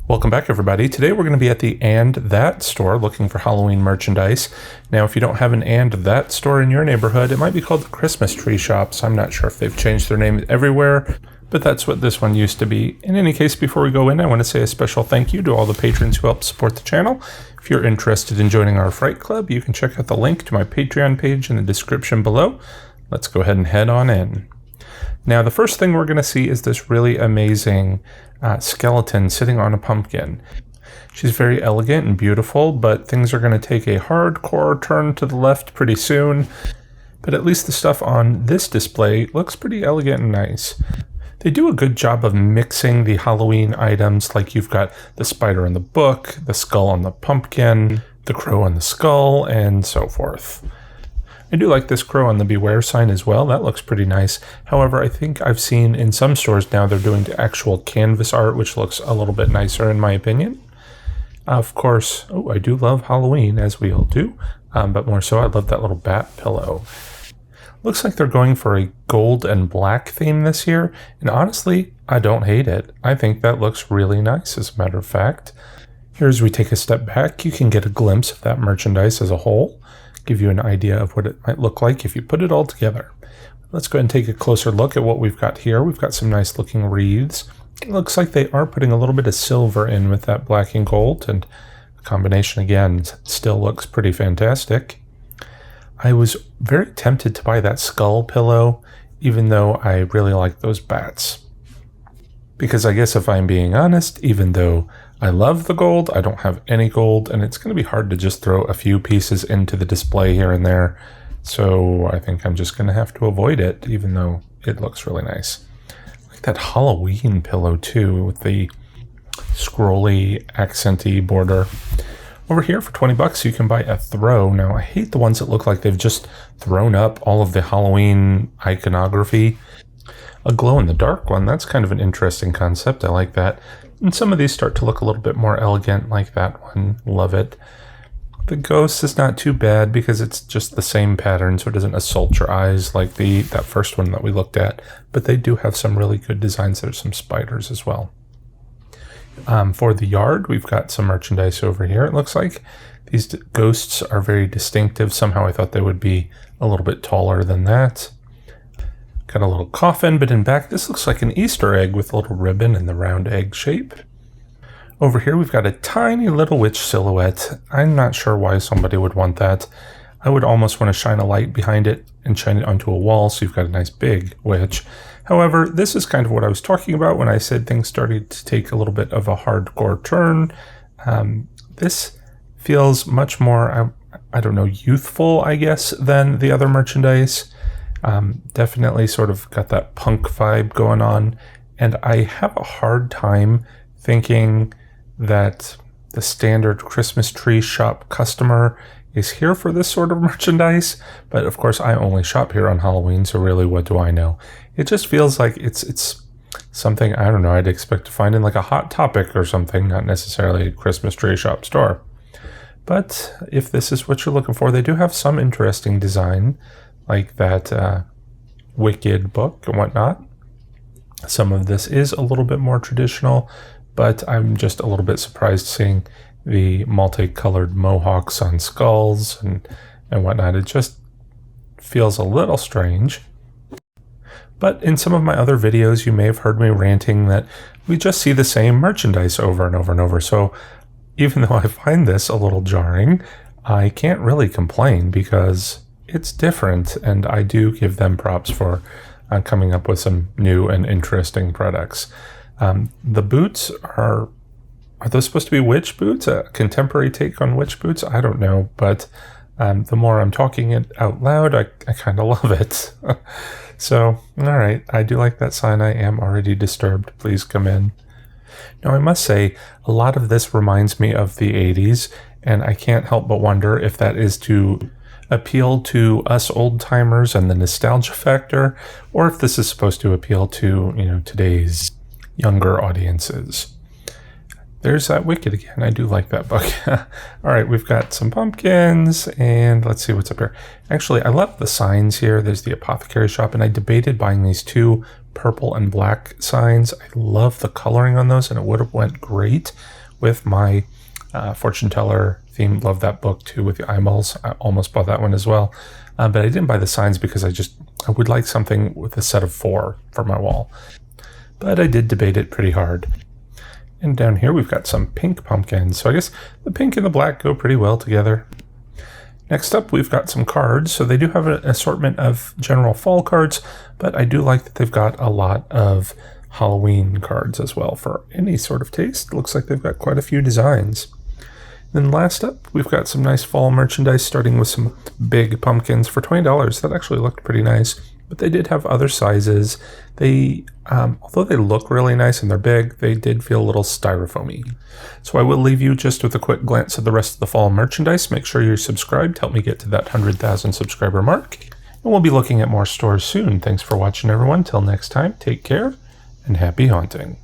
Welcome back, everybody. Today we're going to be at the And That store looking for Halloween merchandise. Now, if you don't have an And That store in your neighborhood, it might be called the Christmas Tree Shops. I'm not sure if they've changed their name everywhere, but that's what this one used to be. In any case, before we go in, I want to say a special thank you to all the patrons who help support the channel. If you're interested in joining our Fright Club, you can check out the link to my Patreon page in the description below. Let's go ahead and head on in. Now, the first thing we're going to see is this really amazing skeleton sitting on a pumpkin. She's very elegant and beautiful, but things are going to take a hardcore turn to the left pretty soon. But at least the stuff on this display looks pretty elegant and nice. They do a good job of mixing the Halloween items, like you've got the spider in the book, the skull on the pumpkin, the crow on the skull, and so forth. I do like this crow on the Beware sign as well. That looks pretty nice. However, I think I've seen in some stores now they're doing the actual canvas art, which looks a little bit nicer in my opinion. Of course, I do love Halloween, as we all do. But more so, I love that little bat pillow. Looks like they're going for a gold and black theme this year. And honestly, I don't hate it. I think that looks really nice, as a matter of fact. Here, as we take a step back, you can get a glimpse of that merchandise as a whole. Give you an idea of what it might look like if you put it all together. Let's go ahead and take a closer look at what we've got here. We've got some nice looking wreaths. It looks like they are putting a little bit of silver in with that black and gold, and the combination again still looks pretty fantastic. I was very tempted to buy that skull pillow, even though I really like those bats. Because I guess if I'm being honest, even though I love the gold, I don't have any gold, and it's going to be hard to just throw a few pieces into the display here and there. So I think I'm just going to have to avoid it, even though it looks really nice. I like that Halloween pillow too, with the scrolly, accenty border. Over here for 20 bucks, you can buy a throw. Now, I hate the ones that look like they've just thrown up all of the Halloween iconography. A glow-in-the-dark one, that's kind of an interesting concept. I like that. And some of these start to look a little bit more elegant, like that one. Love it. The ghost is not too bad because it's just the same pattern, so it doesn't assault your eyes like that first one that we looked at. But they do have some really good designs. There's some spiders as well. For the yard, we've got some merchandise over here, it looks like. These ghosts are very distinctive. Somehow I thought they would be a little bit taller than that. Got a little coffin, but in back, this looks like an Easter egg with a little ribbon in the round egg shape. Over here, we've got a tiny little witch silhouette. I'm not sure why somebody would want that. I would almost want to shine a light behind it and shine it onto a wall so you've got a nice big witch. However, this is kind of what I was talking about when I said things started to take a little bit of a hardcore turn. This feels much more, I don't know, youthful, I guess, than the other merchandise. Definitely sort of got that punk vibe going on, and I have a hard time thinking that the standard Christmas tree shop customer is here for this sort of merchandise, but of course I only shop here on Halloween, so really what do I know? It just feels like it's something, I don't know, I'd expect to find in like a Hot Topic or something, not necessarily a Christmas tree shop store. But if this is what you're looking for, they do have some interesting design, like that Wicked book and whatnot. Some of this is a little bit more traditional, but I'm just a little bit surprised seeing the multicolored mohawks on skulls and whatnot. It just feels a little strange. But in some of my other videos, you may have heard me ranting that we just see the same merchandise over and over and over. So even though I find this a little jarring, I can't really complain because it's different, and I do give them props for coming up with some new and interesting products. The boots are those supposed to be witch boots? A contemporary take on witch boots? I don't know, but the more I'm talking it out loud, I kind of love it. So, all right, I do like that sign. I am already disturbed. Please come in. Now, I must say, a lot of this reminds me of the 80s, and I can't help but wonder if that is to appeal to us old timers and the nostalgia factor, or if this is supposed to appeal to, today's younger audiences. There's that Wicked again. I do like that book. All right, we've got some pumpkins, and let's see what's up here. Actually, I love the signs here. There's the apothecary shop, and I debated buying these two purple and black signs. I love the coloring on those, and it would have went great with my fortune teller theme. Love that book too with the eyeballs. I almost bought that one as well. But I didn't buy the signs because I would like something with a set of 4 for my wall. But I did debate it pretty hard. And down here we've got some pink pumpkins. So I guess the pink and the black go pretty well together. Next up, we've got some cards. So they do have an assortment of general fall cards, but I do like that they've got a lot of Halloween cards as well for any sort of taste. Looks like they've got quite a few designs. Then last up, we've got some nice fall merchandise, starting with some big pumpkins for $20. That actually looked pretty nice, but they did have other sizes. They, although they look really nice and they're big, they did feel a little styrofoamy. So I will leave you just with a quick glance at the rest of the fall merchandise. Make sure you're subscribed to help me get to that 100,000 subscriber mark. And we'll be looking at more stores soon. Thanks for watching, everyone. Till next time, take care and happy haunting.